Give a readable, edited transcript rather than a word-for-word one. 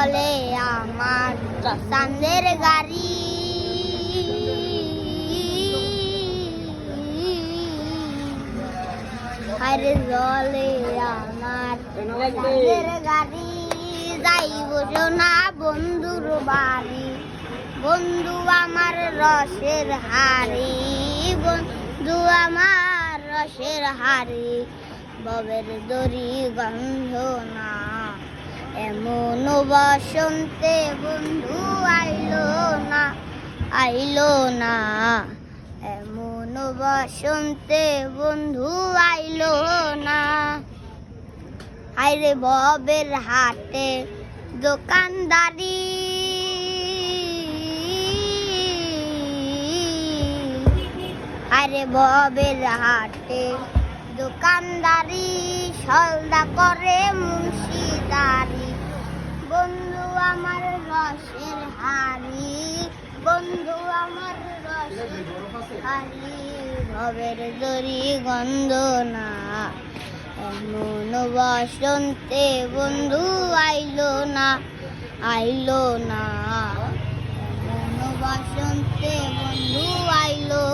জলে আমার চাঁদের গাড়ি, হায়রে জলে আমার চাঁদের গাড়ি, যাইব না বন্ধুর বাড়ি, বন্ধু আমার রসের হাড়ি, বন্ধু আমার রসের হাড়ি, ববের দড়ি গন্ধ না, এমন বসন্তে বন্ধু আইলো না, আইলো না, এমন বসন্তে বন্ধু আইলো না। হায়রে ববের হাটে দোকানদারি, আরে ববের হাটে দোকানদারি, সলদা করে মুন্সিদারি, বন্ধু আমার রসের হাড়ি, বন্ধু আমার রসের হাড়ি, ভবের দড়ি গন্ধ না, এমন বসন্তে বন্ধু আইলো না, আইলো না, এমন বসন্তে বন্ধু আইলো